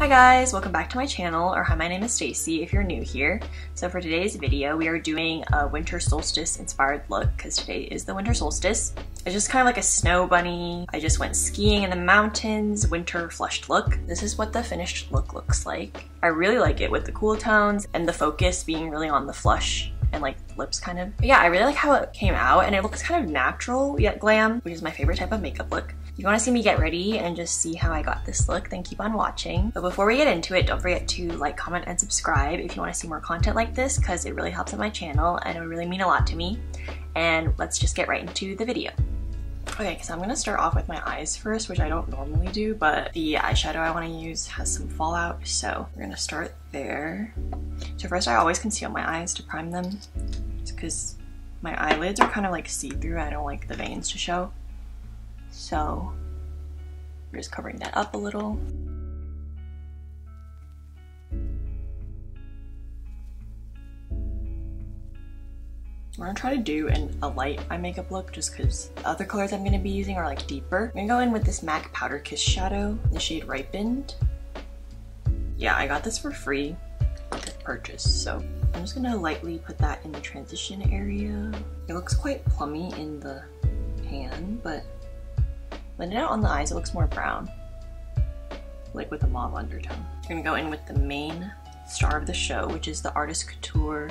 Hi guys, welcome back to my channel, or hi, my name is Stacy if you're new here. So for today's video, we are doing a winter solstice inspired look because today is the winter solstice. It's just kind of like a snow bunny. I just went skiing in the mountains, winter flushed look. This is what the finished look looks like. I really like it with the cool tones and the focus being really on the flush and like lips kind of. But yeah, I really like how it came out and it looks kind of natural yet glam, which is my favorite type of makeup look. If you want to see me get ready and just see how I got this look, then keep on watching. But before we get into it, don't forget to like, comment, and subscribe if you want to see more content like this because it really helps out my channel and it would really mean a lot to me. And let's just get right into the video. Okay, so I'm going to start off with my eyes first, which I don't normally do, but the eyeshadow I want to use has some fallout, so we're going to start there. So first I always conceal my eyes to prime them, just because my eyelids are kind of like see-through. I don't like the veins to show. So we're just covering that up a little. I'm gonna try to do a light eye makeup look just because the other colors I'm gonna be using are like deeper. I'm gonna go in with this MAC Powder Kiss shadow in the shade Ripened. Yeah, I got this for free with purchase, so I'm just gonna lightly put that in the transition area. It looks quite plummy in the pan, but blend it out on the eyes, it looks more brown, like with a mauve undertone. I'm gonna go in with the main star of the show, which is the Artist Couture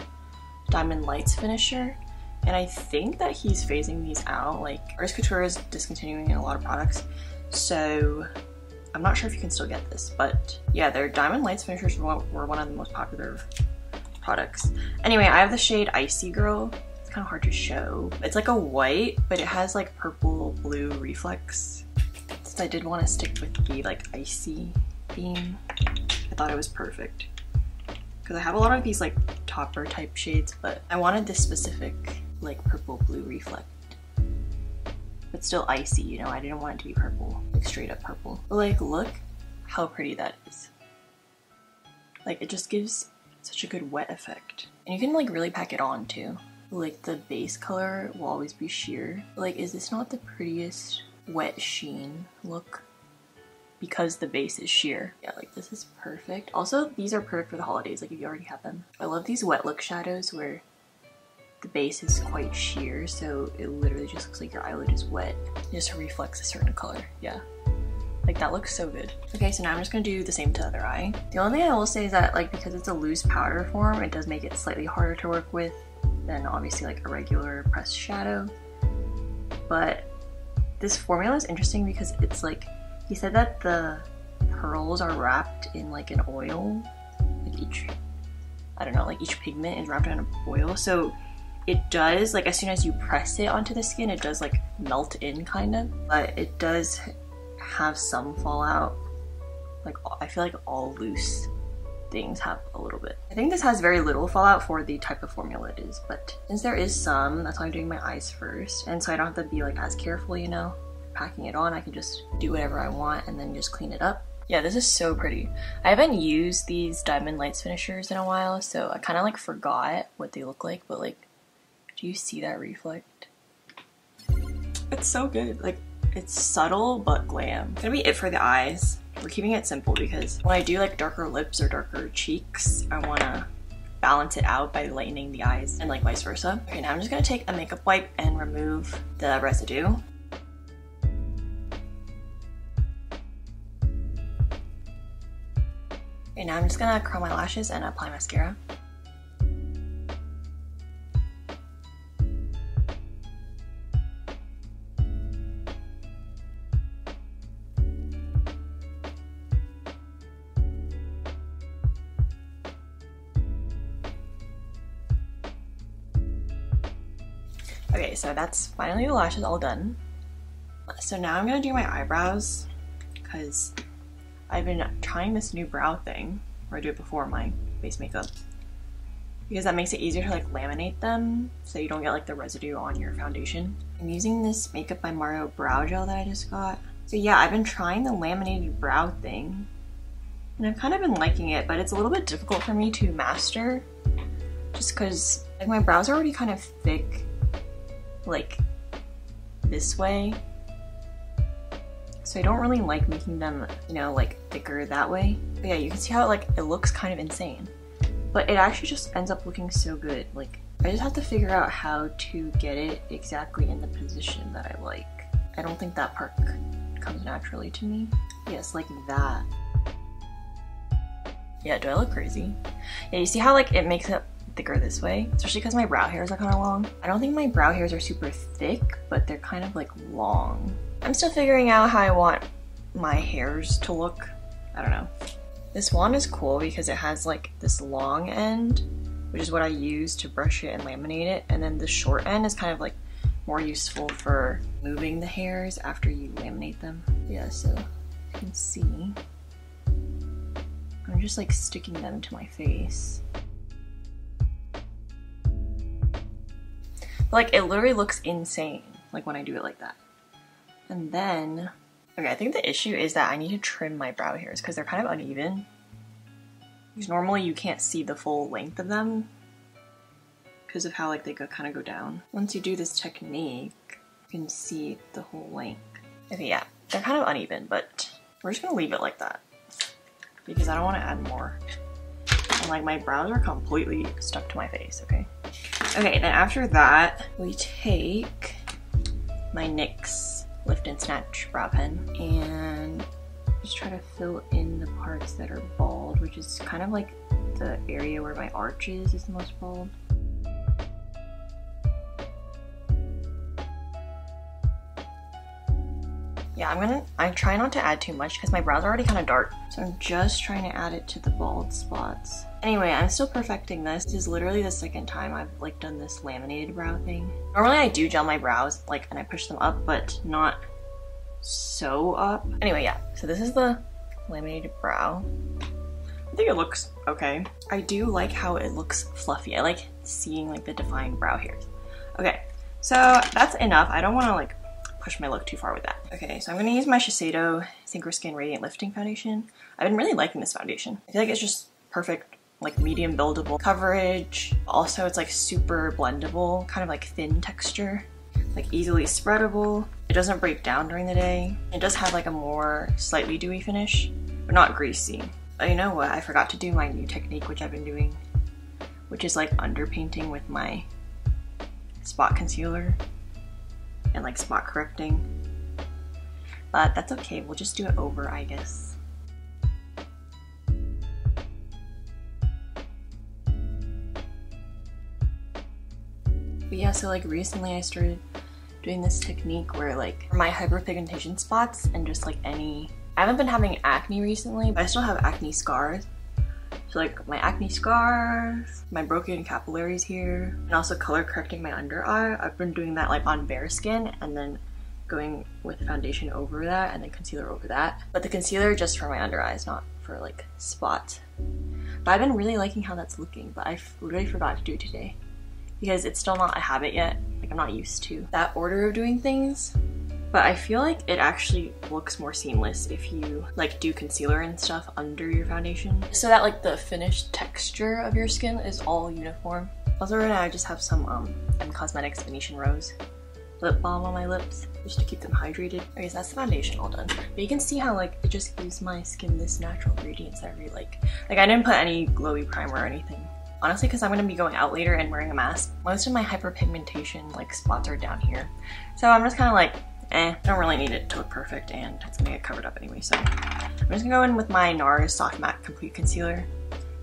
Diamond Lights finisher, and I think that he's phasing these out. Like, Artist Couture is discontinuing a lot of products, so I'm not sure if you can still get this, but yeah, their Diamond Lights finishers were one of the most popular products. Anyway, I have the shade Icy Girl. It's kind of hard to show. It's like a white, but it has like purple blue reflex. Since I did want to stick with the like icy theme, I thought it was perfect. Because I have a lot of these like topper type shades, but I wanted this specific like purple blue reflect, but still icy, you know. I didn't want it to be purple, like straight up purple. But like, look how pretty that is. Like, it just gives such a good wet effect, and you can like really pack it on too. Like, the base color will always be sheer. Like, is this not the prettiest wet sheen look? Because the base is sheer. Yeah, like, this is perfect. Also, these are perfect for the holidays, like if you already have them. I love these wet look shadows where the base is quite sheer, so it literally just looks like your eyelid is wet. It just reflects a certain color. Yeah. Like, that looks so good. Okay, so now I'm just gonna do the same to the other eye. The only thing I will say is that, like, because it's a loose powder form, it does make it slightly harder to work with than obviously like a regular pressed shadow. But this formula is interesting because it's like, he said that the pearls are wrapped in like an oil, like each, I don't know, like each pigment is wrapped in an oil, so it does, like, as soon as you press it onto the skin, it does like melt in kind of, but it does have some fallout. Like, I feel like all loose things have a little bit. I think this has very little fallout for the type of formula it is, but since there is some, that's why I'm doing my eyes first, and so I don't have to be like as careful, you know, packing it on. I can just do whatever I want and then just clean it up. Yeah, this is so pretty. I haven't used these Diamond Lights finishers in a while, so I kind of like forgot what they look like, but like, do you see that reflect? It's so good. Like, it's subtle but glam. It's gonna be it for the eyes. We're keeping it simple because when I do like darker lips or darker cheeks, I wanna balance it out by lightening the eyes and like vice versa. Okay, now I'm just gonna take a makeup wipe and remove the residue. Okay, now I'm just gonna curl my lashes and apply mascara. Okay, so that's finally the lashes all done. So now I'm gonna do my eyebrows because I've been trying this new brow thing where I do it before my base makeup because that makes it easier to like laminate them so you don't get like the residue on your foundation. I'm using this Makeup by Mario brow gel that I just got. So yeah, I've been trying the laminated brow thing and I've kind of been liking it, but it's a little bit difficult for me to master just because like my brows are already kind of thick like this way, so I don't really like making them, you know, like thicker that way. But yeah, you can see how it looks kind of insane. But it actually just ends up looking so good. Like, I just have to figure out how to get it exactly in the position that I like. I don't think that part comes naturally to me. Yes, like that. Yeah, do I look crazy? Yeah, you see how like it makes it thicker this way? Especially because my brow hairs are kind of long. I don't think my brow hairs are super thick, but they're kind of like long. I'm still figuring out how I want my hairs to look. I don't know. This wand is cool because it has like this long end, which is what I use to brush it and laminate it. And then the short end is kind of like more useful for moving the hairs after you laminate them. Yeah, so you can see. I'm just like sticking them to my face. But, like, it literally looks insane, like when I do it like that. And then, okay, I think the issue is that I need to trim my brow hairs because they're kind of uneven. Because normally you can't see the full length of them because of how like they kind of go down. Once you do this technique, you can see the whole length. Okay, yeah, they're kind of uneven, but we're just gonna leave it like that because I don't want to add more. And like my brows are completely stuck to my face, okay? Okay, then after that, we take my NYX Lift and Snatch brow pen and just try to fill in the parts that are bald, which is kind of like the area where my arch is the most bald. Yeah, I try not to add too much because my brows are already kind of dark. So I'm just trying to add it to the bald spots. Anyway, I'm still perfecting this. This is literally the second time I've like done this laminated brow thing. Normally I do gel my brows like and I push them up, but not so up. Anyway, yeah, so this is the laminated brow. I think it looks okay. I do like how it looks fluffy. I like seeing like the defined brow hairs. Okay, so that's enough. I don't want to like push my look too far with that. Okay, so I'm gonna use my Shiseido Synchro Skin Radiant Lifting Foundation. I've been really liking this foundation. I feel like it's just perfect, like medium buildable coverage. Also, it's like super blendable, kind of like thin texture, like easily spreadable. It doesn't break down during the day. It does have like a more slightly dewy finish, but not greasy. But you know what? I forgot to do my new technique, which I've been doing, which is like underpainting with my spot concealer and like spot correcting. But that's okay, we'll just do it over, I guess. But yeah, so like recently I started doing this technique where like for my hyperpigmentation spots and just like I haven't been having acne recently, but I still have acne scars. So like my acne scars, my broken capillaries here, and also color correcting my under eye. I've been doing that like on bare skin and then going with foundation over that and then concealer over that. But the concealer just for my under eyes, not for like spots. But I've been really liking how that's looking, but I literally forgot to do it today because it's still not a habit yet. Like I'm not used to that order of doing things. But I feel like it actually looks more seamless if you like do concealer and stuff under your foundation so that like the finished texture of your skin is all uniform. Also right now I just have some M Cosmetics Venetian Rose lip balm on my lips just to keep them hydrated. Okay, so that's the foundation all done. But you can see how like it just gives my skin this natural radiance that I really like. Like I didn't put any glowy primer or anything. Honestly, because I'm going to be going out later and wearing a mask, most of my hyperpigmentation like spots are down here. So I'm just kind of like, I don't really need it to look perfect and it's gonna get covered up anyway, so I'm just gonna go in with my Nars Soft Matte Complete Concealer.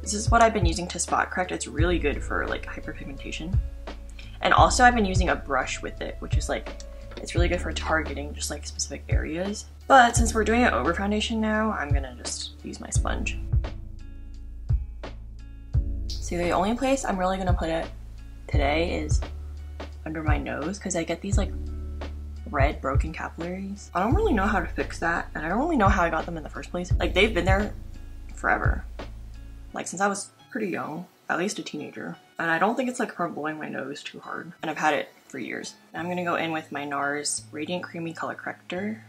This is what I've been using to spot correct. It's really good for like hyperpigmentation. And also I've been using a brush with it, which is like, it's really good for targeting just like specific areas. But since we're doing it over foundation now, I'm gonna just use my sponge. So the only place I'm really gonna put it today is under my nose because I get these like red broken capillaries. I don't really know how to fix that and I don't really know how I got them in the first place. Like they've been there forever, like since I was pretty young, at least a teenager, and I don't think it's like from blowing my nose too hard, and I've had it for years. And I'm gonna go in with my Nars Radiant Creamy Color Corrector.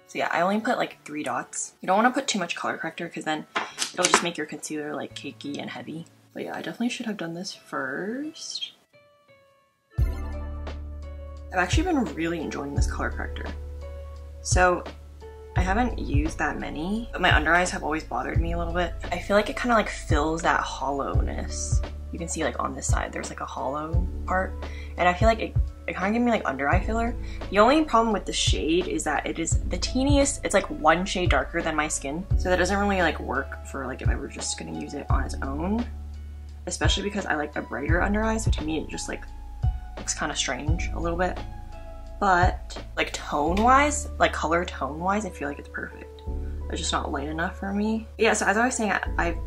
So yeah, I only put like 3 dots. You don't want to put too much color corrector because then it'll just make your concealer like cakey and heavy. But yeah, I definitely should have done this first. I've actually been really enjoying this color corrector. So I haven't used that many, but my under eyes have always bothered me a little bit. I feel like it kind of like fills that hollowness. You can see like on this side, there's like a hollow part. And I feel like it kind of gives me like under eye filler. The only problem with the shade is that it is the teeniest, it's like one shade darker than my skin. So that doesn't really like work for like if I were just gonna use it on its own. Especially because I like a brighter under eye, so to me it just like looks kind of strange a little bit. But like tone-wise, like color tone-wise, I feel like it's perfect. It's just not light enough for me. Yeah, so as I was saying,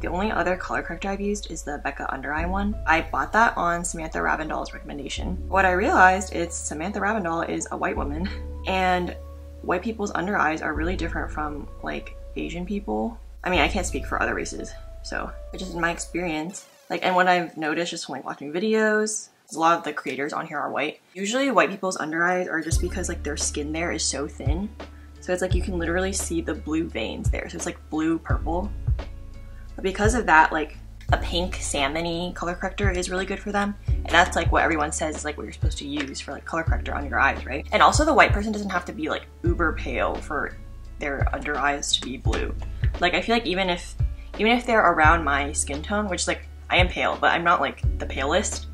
the only other color corrector I've used is the Becca under eye one. I bought that on Samantha Ravndal's recommendation. What I realized is Samantha Ravndal is a white woman, and white people's under eyes are really different from like Asian people. I mean, I can't speak for other races, so it's just in my experience. Like, and what I've noticed just when like watching videos, a lot of the creators on here are white. Usually white people's under eyes are just because like their skin there is so thin. So it's like you can literally see the blue veins there. So it's like blue purple. But because of that, like a pink salmon-y color corrector is really good for them. And that's like what everyone says is like what you're supposed to use for like color corrector on your eyes, right? And also the white person doesn't have to be like uber pale for their under eyes to be blue. Like I feel like even if they're around my skin tone, which like I am pale, but I'm not like the palest.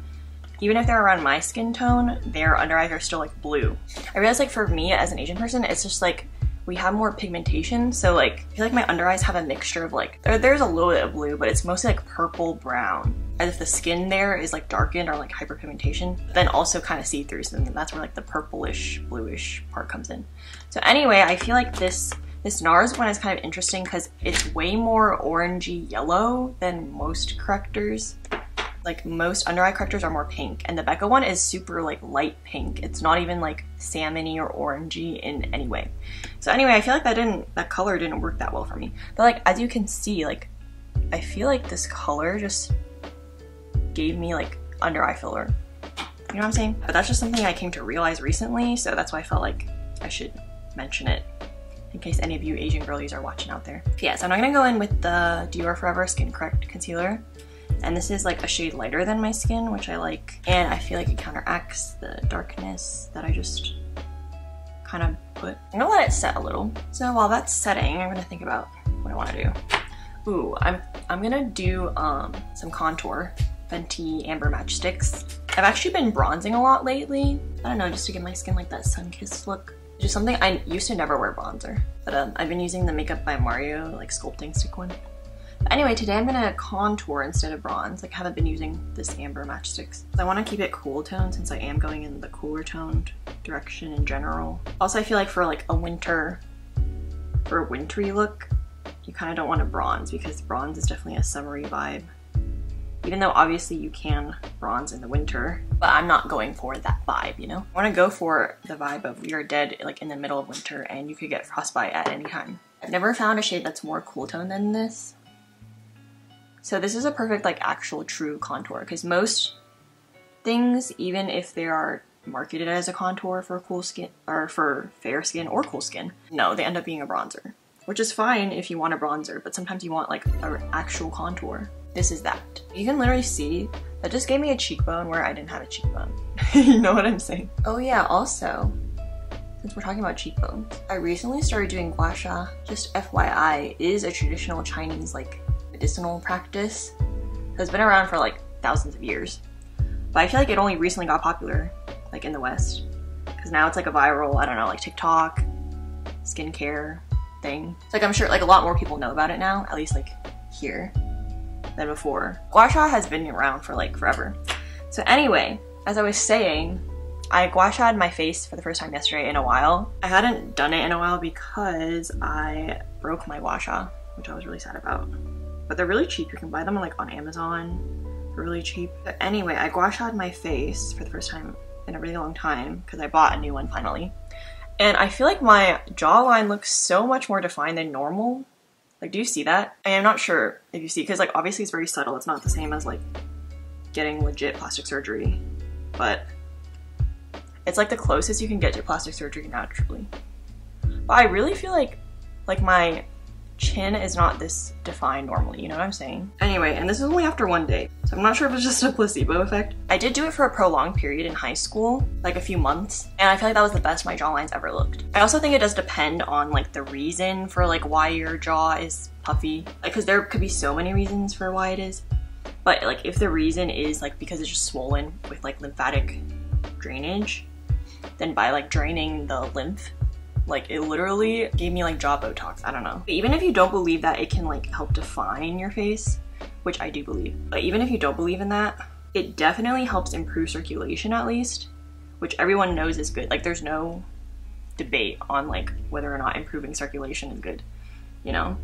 Even if they're around my skin tone, their under eyes are still like blue. I realize like for me as an Asian person, it's just like we have more pigmentation. So like I feel like my under eyes have a mixture of like, there's a little bit of blue, but it's mostly like purple brown. As if the skin there is like darkened or like hyperpigmentation, but then also kind of see-through. So then that's where like the purplish, bluish part comes in. So anyway, I feel like this Nars one is kind of interesting because it's way more orangey yellow than most correctors. Like most under eye correctors are more pink, and the Becca one is super like light pink. It's not even like salmon-y or orangey in any way. So anyway, I feel like that color didn't work that well for me. But like as you can see, like I feel like this color just gave me like under eye filler. You know what I'm saying? But that's just something I came to realize recently, so that's why I felt like I should mention it in case any of you Asian girlies are watching out there. Yeah, so I'm not gonna go in with the Dior Forever Skin Correct Concealer. And this is like a shade lighter than my skin, which I like. And I feel like it counteracts the darkness that I just kind of put. I'm gonna let it set a little. So while that's setting, I'm gonna think about what I wanna do. Ooh, I'm gonna do some contour, Fenty Amber Matchsticks. I've actually been bronzing a lot lately. I don't know, just to give my skin like that sun-kissed look. Which is something I used to never wear bronzer. But I've been using the Makeup by Mario like sculpting stick one. But anyway, today I'm gonna contour instead of bronze. Like I haven't been using this Amber Matchsticks. I wanna keep it cool tone since I am going in the cooler toned direction in general. Also, I feel like for like a wintry look, you kind of don't want to bronze because bronze is definitely a summery vibe. Even though obviously you can bronze in the winter, but I'm not going for that vibe, you know? I wanna go for the vibe of we are dead like in the middle of winter and you could get frostbite at any time. I've never found a shade that's more cool tone than this. So this is a perfect like actual true contour because most things, even if they are marketed as a contour for cool skin or for fair skin or cool skin, no, they end up being a bronzer, which is fine if you want a bronzer, but sometimes you want like an actual contour. This is that. You can literally see that just gave me a cheekbone where I didn't have a cheekbone. You know what I'm saying? Oh yeah, also, since we're talking about cheekbones, I recently started doing gua sha. Just FYI, it is a traditional Chinese like medicinal practice. It's been around for like thousands of years. But I feel like it only recently got popular, like in the West. Because now it's like a viral, I don't know, like TikTok, skincare thing. It's like I'm sure like a lot more people know about it now, at least like here, than before. Gua sha has been around for like forever. So anyway, as I was saying, I gua sha'd my face for the first time yesterday in a while. I hadn't done it in a while because I broke my gua sha, which I was really sad about. But they're really cheap. You can buy them like on Amazon. They're really cheap. But anyway, I gua sha'd my face for the first time in a really long time because I bought a new one finally. And I feel like my jawline looks so much more defined than normal. Like, do you see that? I am not sure if you see, because like obviously it's very subtle. It's not the same as like getting legit plastic surgery, but it's like the closest you can get to plastic surgery naturally. But I really feel like my chin is not this defined normally, you know what I'm saying? Anyway, and this is only after 1 day, so I'm not sure if it's just a placebo effect. I did do it for a prolonged period in high school, like a few months, and I feel like that was the best my jawline's ever looked. I also think it does depend on like the reason for like why your jaw is puffy, like because there could be so many reasons for why it is, but like if the reason is like because it's just swollen with like lymphatic drainage, then by like draining the lymph, like it literally gave me like jaw Botox, I don't know. But even if you don't believe that it can like help define your face, which I do believe, but even if you don't believe in that, it definitely helps improve circulation at least, which everyone knows is good. Like there's no debate on like whether or not improving circulation is good, you know?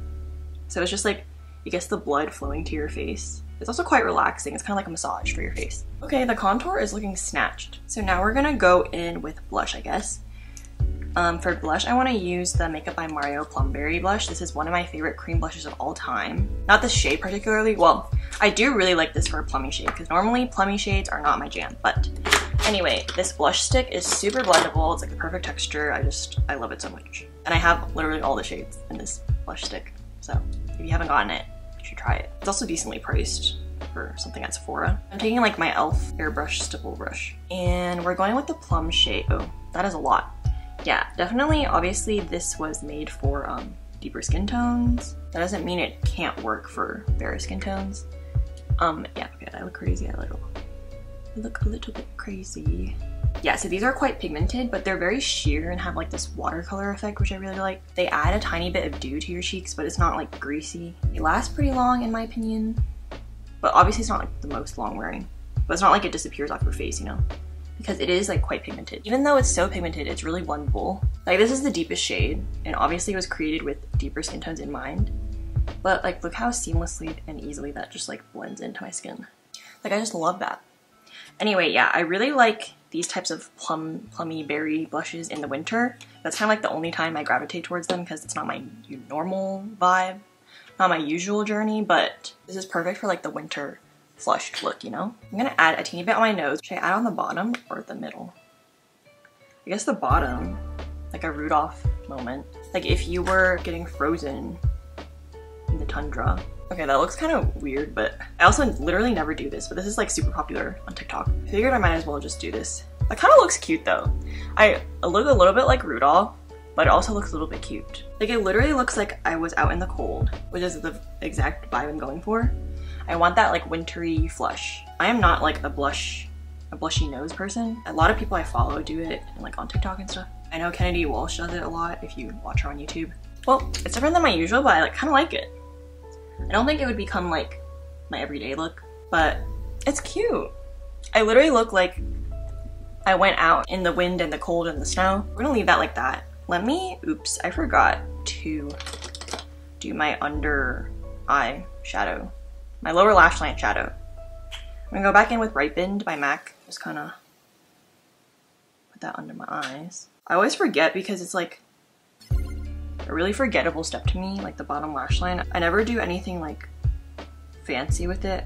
So it's just like, it gets the blood flowing to your face. It's also quite relaxing. It's kind of like a massage for your face. Okay, the contour is looking snatched. So now we're gonna go in with blush, I guess. For blush, I want to use the Makeup by Mario Plumberry blush. This is one of my favorite cream blushes of all time. Not this shade particularly. Well, I do really like this for a plummy shade because normally plummy shades are not my jam. But anyway, this blush stick is super blendable. It's like the perfect texture. I love it so much. And I have literally all the shades in this blush stick. So if you haven't gotten it, you should try it. It's also decently priced for something at Sephora. I'm taking like my e.l.f. airbrush stipple brush. And we're going with the plum shade. Oh, that is a lot. Yeah, definitely, obviously this was made for deeper skin tones. That doesn't mean it can't work for bare skin tones. Yeah, okay, I look crazy. I look a little bit crazy. Yeah, so these are quite pigmented, but they're very sheer and have like this watercolor effect, which I really like. They add a tiny bit of dew to your cheeks, but it's not like greasy. They last pretty long in my opinion, but obviously it's not like the most long wearing, but it's not like it disappears off your face, you know? Because it is like quite pigmented. Even though it's so pigmented, it's really blendable. Like this is the deepest shade, and obviously it was created with deeper skin tones in mind. But like look how seamlessly and easily that just like blends into my skin. Like I just love that. Anyway, yeah, I really like these types of plummy berry blushes in the winter. That's kind of like the only time I gravitate towards them because it's not my normal vibe, not my usual journey, but this is perfect for like the winter flushed look, you know? I'm gonna add a teeny bit on my nose. Should I add on the bottom or the middle? I guess the bottom, like a Rudolph moment. Like if you were getting frozen in the tundra. Okay, that looks kind of weird, but I also literally never do this, but this is like super popular on TikTok. I figured I might as well just do this. That kind of looks cute though. I look a little bit like Rudolph, but it also looks a little bit cute. Like it literally looks like I was out in the cold, which is the exact vibe I'm going for. I want that like wintry flush. I am not like a blushy nose person. A lot of people I follow do it like on TikTok and stuff. I know Kennedy Walsh does it a lot if you watch her on YouTube. Well, it's different than my usual, but I like kind of like it. I don't think it would become like my everyday look, but it's cute. I literally look like I went out in the wind and the cold and the snow. We're gonna leave that like that. Oops, I forgot to do my under eye shadow. My lower lash line shadow. I'm gonna go back in with Brighten by MAC. Just kind of put that under my eyes. I always forget because it's like a really forgettable step to me, like the bottom lash line. I never do anything like fancy with it.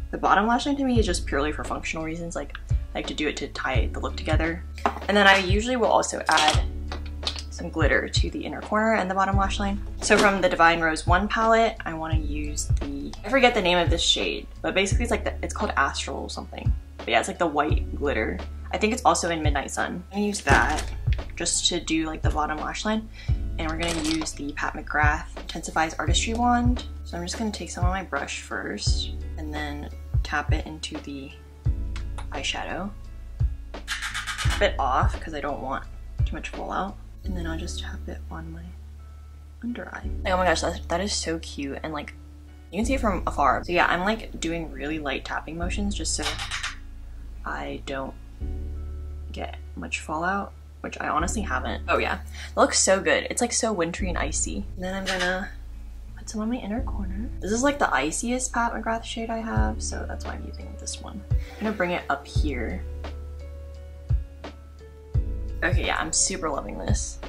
The bottom lash line to me is just purely for functional reasons. Like I like to do it to tie the look together. And then I usually will also add some glitter to the inner corner and the bottom lash line. So from the Divine Rose 1 palette, I want to use I forget the name of this shade, but basically it's like it's called Astral something. But yeah, it's like the white glitter. I think it's also in Midnight Sun. I'm gonna use that just to do like the bottom lash line. And we're gonna use the Pat McGrath Intensifies Artistry wand. So I'm just gonna take some on my brush first and then tap it into the eyeshadow. Tap it off because I don't want too much fallout. And then I'll just tap it on my under eye. Like, oh my gosh, that is so cute. And like, you can see it from afar. So yeah, I'm like doing really light tapping motions just so I don't get much fallout, which I honestly haven't. Oh yeah, it looks so good. It's like so wintry and icy. And then I'm gonna put some on my inner corner. This is like the iciest Pat McGrath shade I have, so that's why I'm using this one. I'm gonna bring it up here. Okay, yeah, I'm super loving this.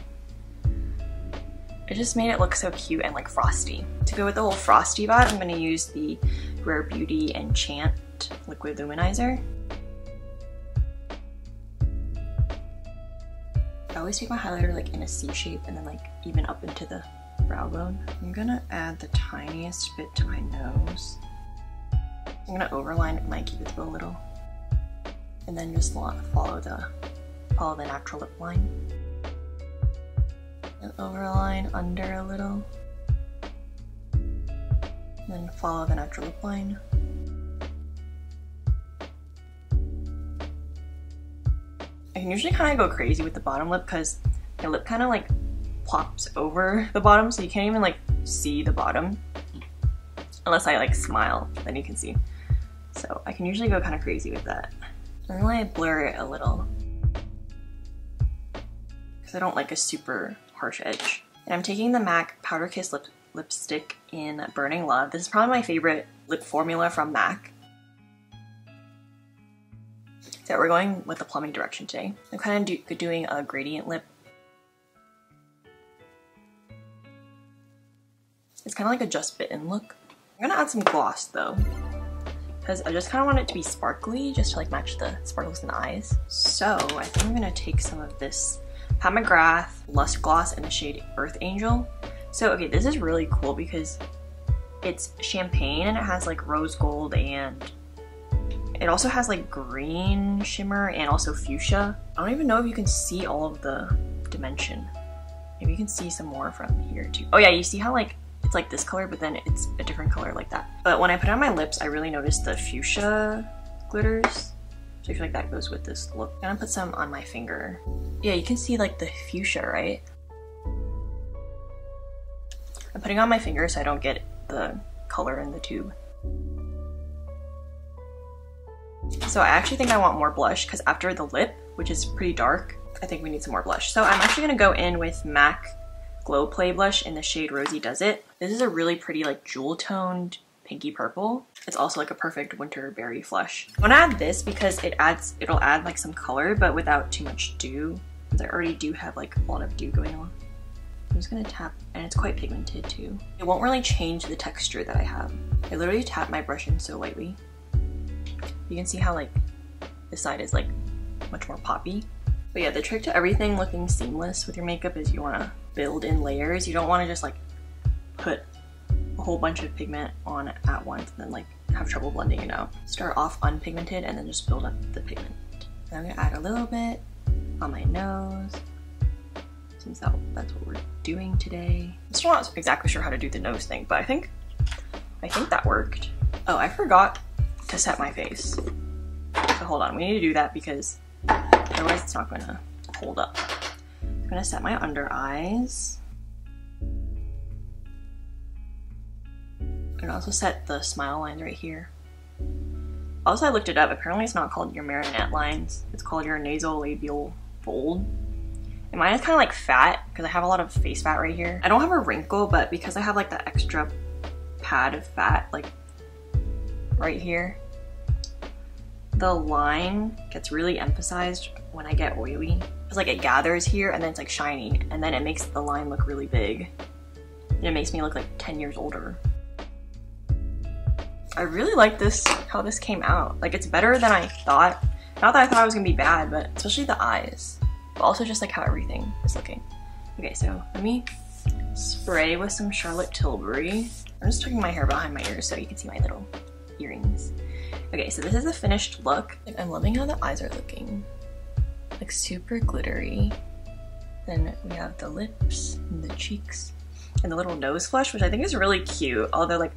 It just made it look so cute and like frosty. To go with the whole frosty vibe, I'm gonna use the Rare Beauty Enchant Liquid Luminizer. I always take my highlighter like in a C shape and then like even up into the brow bone. I'm gonna add the tiniest bit to my nose. I'm gonna overline my cupid's bow a little, and then just follow the natural lip line, and overline under a little, and then follow the natural lip line. I can usually kind of go crazy with the bottom lip because my lip kind of like plops over the bottom, so you can't even like see the bottom unless I like smile, then you can see. So I can usually go kind of crazy with that. And then I blur it a little because I don't like a super harsh edge. And I'm taking the MAC Powder Kiss lipstick in Burning Love. This is probably my favorite lip formula from MAC. So we're going with the plumbing direction today. I'm kind of doing a gradient lip. It's kind of like a just bitten look. I'm gonna add some gloss though, because I just kind of want it to be sparkly, just to like match the sparkles in the eyes. So I think I'm gonna take some of this Mcgrath Lush Gloss in the shade Earth Angel. So okay, this is really cool because it's champagne and it has like rose gold, and it also has like green shimmer and also fuchsia. I don't even know if you can see all of the dimension. Maybe you can see some more from here too. Oh yeah, you see how like it's like this color, but then it's a different color like that. But when I put it on my lips, I really noticed the fuchsia glitters. So I feel like that goes with this look. I'm gonna put some on my finger. Yeah, you can see like the fuchsia, right? I'm putting it on my finger so I don't get the color in the tube. So I actually think I want more blush because after the lip, which is pretty dark, I think we need some more blush. So I'm actually gonna go in with MAC Glow Play Blush in the shade Rosy Does It. This is a really pretty like jewel toned pinky purple. It's also like a perfect winter berry flush. I wanna add this because it'll add like some color but without too much dew, because I already do have like a lot of dew going on. I'm just gonna tap, and it's quite pigmented too. It won't really change the texture that I have. I literally tap my brush in so lightly. You can see how like this side is like much more poppy. But yeah, the trick to everything looking seamless with your makeup is you want to build in layers. You don't want to just like put a whole bunch of pigment on at once and then like have trouble blending it out. Start off unpigmented and then just build up the pigment. Then I'm gonna add a little bit on my nose, since that's what we're doing today. I'm still not exactly sure how to do the nose thing, but I think that worked. Oh, I forgot to set my face. So hold on, we need to do that because otherwise it's not gonna hold up. I'm gonna set my under eyes. And also set the smile lines right here. Also, I looked it up. Apparently it's not called your marionette lines. It's called your nasolabial fold. And mine is kind of like fat because I have a lot of face fat right here. I don't have a wrinkle, but because I have like that extra pad of fat like right here, the line gets really emphasized when I get oily. It's like it gathers here and then it's like shiny, and then it makes the line look really big. And it makes me look like 10 years older. I really like this, how this came out. Like it's better than I thought. Not that I thought it was gonna be bad, but especially the eyes. But also just like how everything is looking. Okay, so let me spray with some Charlotte Tilbury. I'm just tucking my hair behind my ears so you can see my little earrings. Okay, so this is the finished look. Like, I'm loving how the eyes are looking. Like super glittery. Then we have the lips and the cheeks and the little nose flush, which I think is really cute. Although like,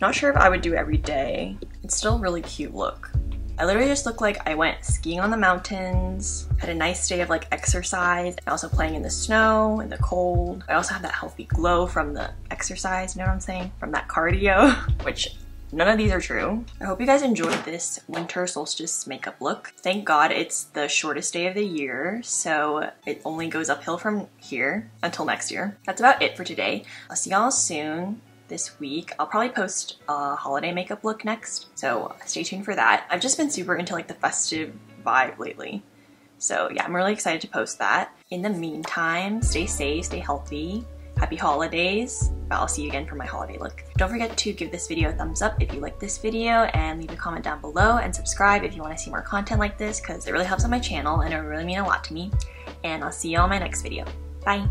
not sure if I would do every day. It's still a really cute look. I literally just look like I went skiing on the mountains, had a nice day of like exercise, and also playing in the snow, in the cold. I also have that healthy glow from the exercise, you know what I'm saying? From that cardio, which none of these are true. I hope you guys enjoyed this winter solstice makeup look. Thank God it's the shortest day of the year, so it only goes uphill from here until next year. That's about it for today. I'll see y'all soon. This week. I'll probably post a holiday makeup look next, so stay tuned for that. I've just been super into like the festive vibe lately. So yeah, I'm really excited to post that. In the meantime, stay safe, stay healthy, happy holidays. I'll see you again for my holiday look. Don't forget to give this video a thumbs up if you like this video, and leave a comment down below, and subscribe if you want to see more content like this, because it really helps on my channel and it would really mean a lot to me. And I'll see you on my next video. Bye!